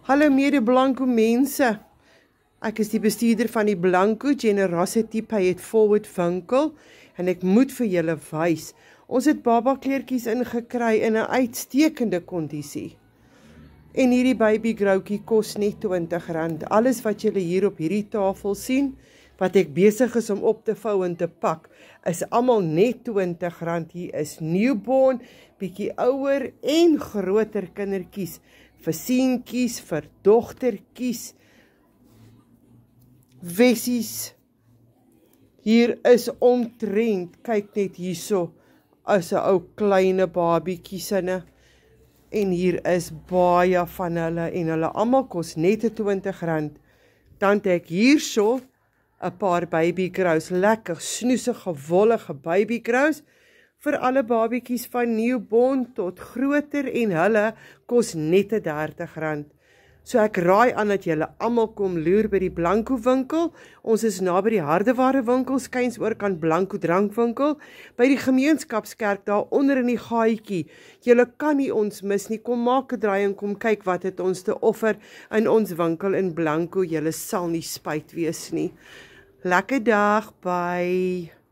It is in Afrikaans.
Hallo mede Blanco mense. Ek is die bestuurder van die Blanco Generosity Pay It Forward winkel en ek moet vir julle wys. Ons het baba kleertjies ingekry in 'n uitstekende kondisie. En hierdie baby groutjie kos net R20. Alles wat julle hier op hierdie tafel sien, wat ek besig is om op te vou en te pak, is almal net R20. Hier is newborn, bietjie ouer en groter kindertjies, vir seentjies, vir dogtertjies, wessies. Hier is omtrent, kyk net hierso, as 'n ou kleine babietjie sinne. En hier is baie van hulle en hulle almal kos net R20. Dan het ek hierso 'n paar baby grouse, lekker snoesige, wollige baby grouse vir alle babietjies van newborn tot groter en hulle kos net R30. So ek raai aan dat julle almal kom loer by die Blanco winkel. Ons is naby die hardeware winkel, skuins oorkant Blanco drankwinkel, by die gemeenskapskerk daar onder in die gaaitjie. Julle kan nie ons mis nie. Kom maak 'n draai en kom kyk wat het ons te offer in ons winkel in Blanco. Julle sal nie spyt wees nie. Lekker dag, bye.